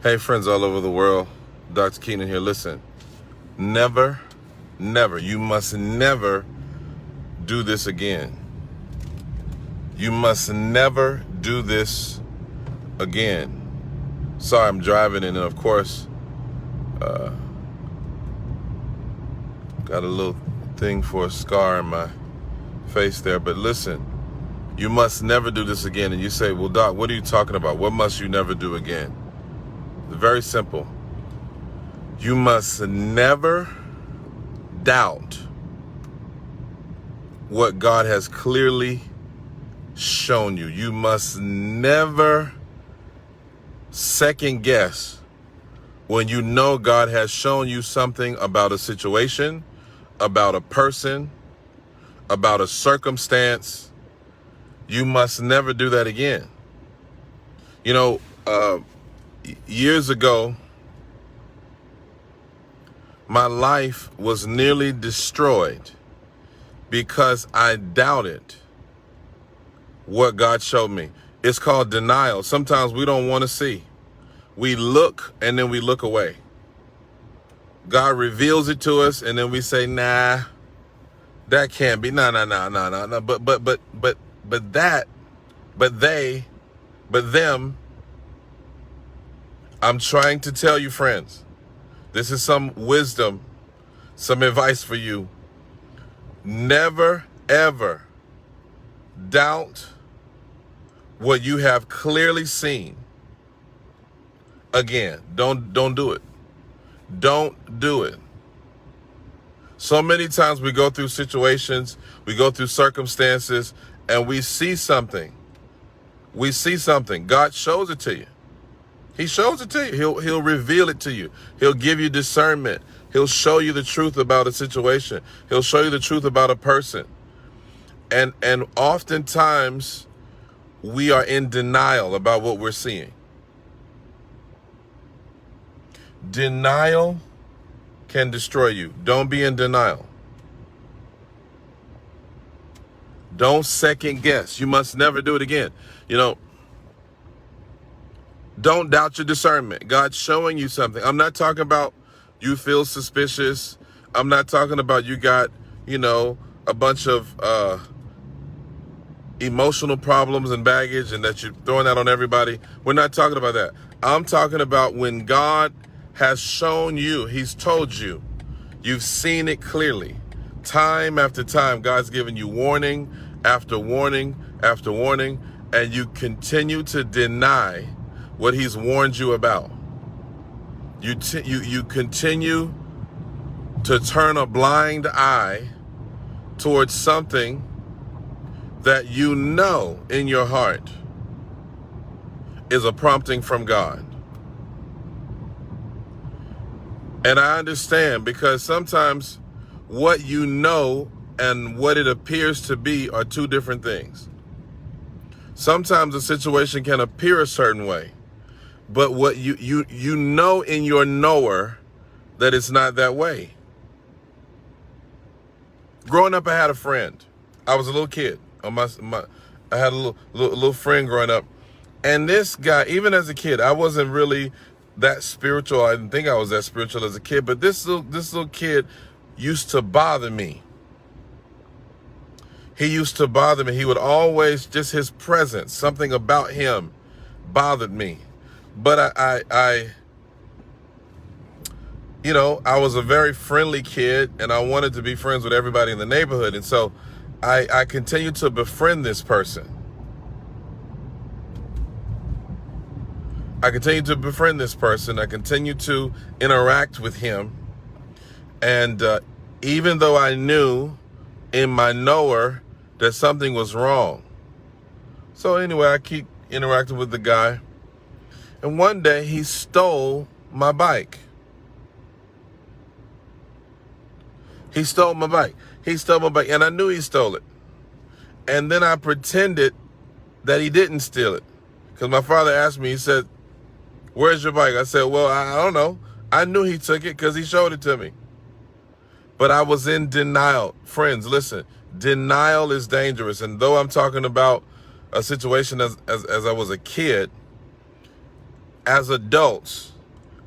Hey, friends all over the world. Dr. Keenan here. Listen, never, you must never do this again. You must never do this again. Sorry, I'm driving, and of course, got a little thing for a scar in my face there. But listen, you must never do this again. And you say, well, Doc, what are you talking about? What must you never do again? Very simple. You must never doubt what God has clearly shown you. You must never second guess when you know God has shown you something about a situation, about a person, about a circumstance. You must never do that again. You know, years ago, my life was nearly destroyed because I doubted what God showed me. It's called denial. Sometimes we don't want to see. We look and then we look away. God reveals it to us and then we say, nah, that can't be. No. But them. I'm trying to tell you, friends, this is some wisdom, some advice for you. Never, ever doubt what you have clearly seen again. Don't do it. Don't do it. So many times we go through situations, we go through circumstances, and we see something. We see something. God shows it to you. He shows it to you. He'll reveal it to you. He'll give you discernment. He'll show you the truth about a situation. He'll show you the truth about a person. And oftentimes we are in denial about what we're seeing. Denial can destroy you. Don't be in denial. Don't second guess. You must never do it again. You know, don't doubt your discernment. God's showing you something. I'm not talking about you feel suspicious. I'm not talking about you got, a bunch of emotional problems and baggage and that you're throwing that on everybody. We're not talking about that. I'm talking about when God has shown you, he's told you, you've seen it clearly. Time after time, God's given you warning after warning after warning, and you continue to deny what he's warned you about. You continue to turn a blind eye towards something that you know in your heart is a prompting from God. And I understand, because sometimes what you know and what it appears to be are two different things. Sometimes a situation can appear a certain way, but what you know in your knower that it's not that way. Growing up, I had a friend. I was a little kid. I had a little friend growing up, and this guy, even as a kid, I wasn't really that spiritual. I didn't think I was that spiritual as a kid, but this little kid used to bother me. He used to bother me. He would always, just his presence, something about him bothered me. But I was a very friendly kid, and I wanted to be friends with everybody in the neighborhood. And so I continued to befriend this person. I continued to interact with him. And even though I knew in my knower that something was wrong. So anyway, I keep interacting with the guy. And one day he stole my bike. He stole my bike, and I knew he stole it. And then I pretended that he didn't steal it. Because my father asked me, he said, "Where's your bike?" I said, "Well, I don't know. I knew he took it because he showed it to me." But I was in denial. Friends, listen, denial is dangerous. And though I'm talking about a situation as I was a kid, As adults,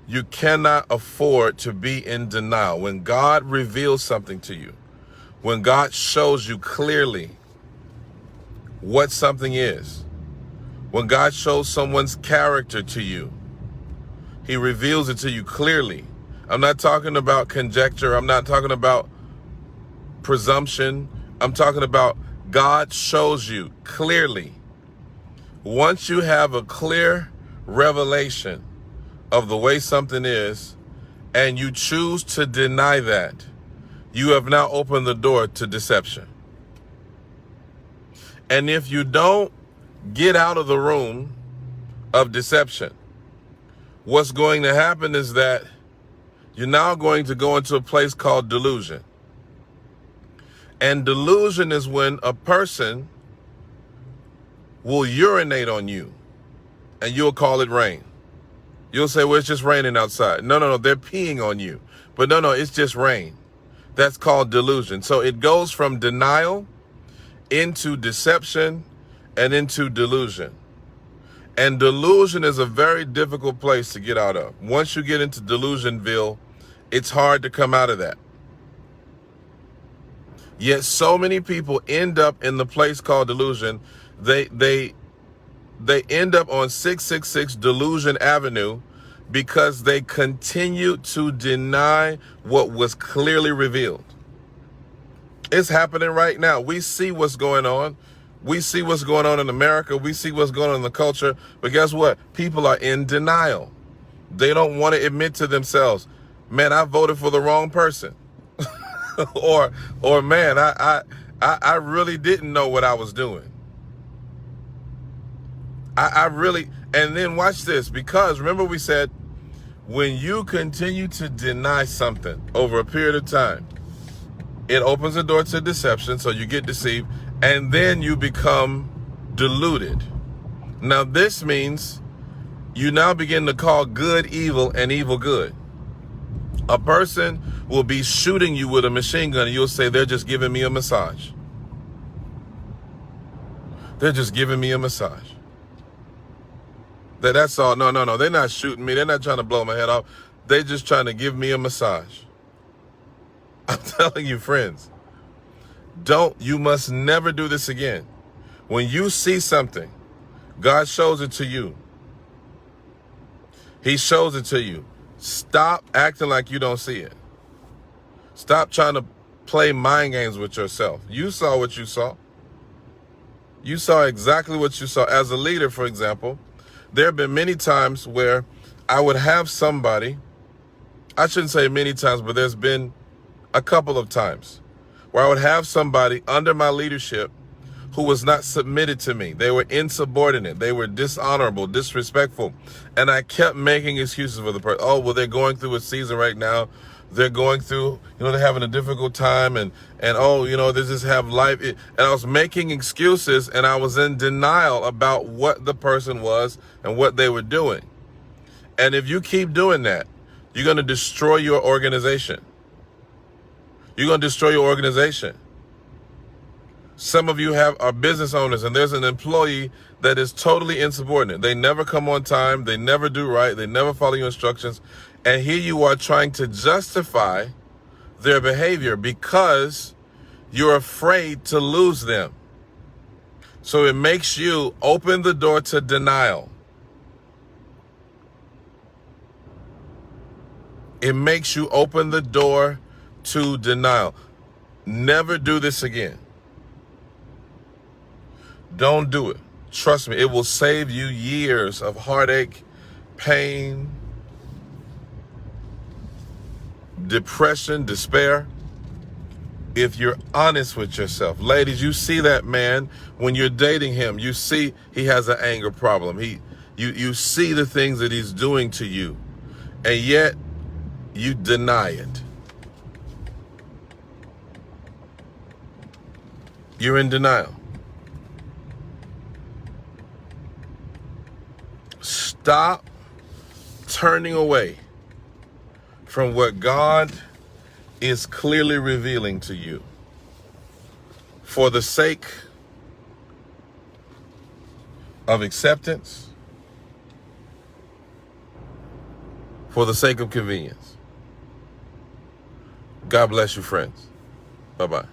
you cannot afford to be in denial. When God reveals something to you, when God shows you clearly what something is, when God shows someone's character to you, he reveals it to you clearly. I'm not talking about conjecture. I'm not talking about presumption. I'm talking about God shows you clearly. Once you have a clear revelation of the way something is, and you choose to deny that, you have now opened the door to deception. And if you don't get out of the room of deception, what's going to happen is that you're now going to go into a place called delusion. And delusion is when a person will urinate on you and you'll call it rain. You'll say, well, it's just raining outside. No, they're peeing on you. But no, it's just rain. That's called delusion. So it goes from denial into deception and into delusion. And delusion is a very difficult place to get out of. Once you get into delusionville, it's hard to come out of that. Yet so many people end up in the place called delusion. They end up on 666 Delusion Avenue because they continue to deny what was clearly revealed. It's happening right now. We see what's going on. We see what's going on in America. We see what's going on in the culture. But guess what? People are in denial. They don't want to admit to themselves, man, I voted for the wrong person. or man, I really didn't know what I was doing. I really, and then watch this, because remember we said, when you continue to deny something over a period of time, it opens the door to deception, so you get deceived, and then you become deluded. Now this means you now begin to call good evil and evil good. A person will be shooting you with a machine gun and you'll say, they're just giving me a massage. They're just giving me a massage. That's all. No. They're not shooting me. They're not trying to blow my head off. They're just trying to give me a massage. I'm telling you, friends, you must never do this again. When you see something, God shows it to you. He shows it to you. Stop acting like you don't see it. Stop trying to play mind games with yourself. You saw what you saw. You saw exactly what you saw. As a leader, for example, there have been many times where I would have somebody, I shouldn't say many times, but there's been a couple of times where I would have somebody under my leadership who was not submitted to me. They were insubordinate. They were dishonorable, disrespectful. And I kept making excuses for the person. Oh, well, they're going through a season right now. They're going through, they're having a difficult time. And oh, they just have life. And I was making excuses and I was in denial about what the person was and what they were doing. And if you keep doing that, you're going to destroy your organization. You're going to destroy your organization. Some of you are business owners and there's an employee that is totally insubordinate. They never come on time. They never do right. They never follow your instructions. And here you are trying to justify their behavior because you're afraid to lose them. So it makes you open the door to denial. It makes you open the door to denial. Never do this again. Don't do it. Trust me, it will save you years of heartache, pain, depression, despair, if you're honest with yourself. Ladies, you see that man when you're dating him. You see he has an anger problem. You see the things that he's doing to you, and yet you deny it. You're in denial. Stop turning away from what God is clearly revealing to you for the sake of acceptance, for the sake of convenience. God bless you, friends. Bye-bye.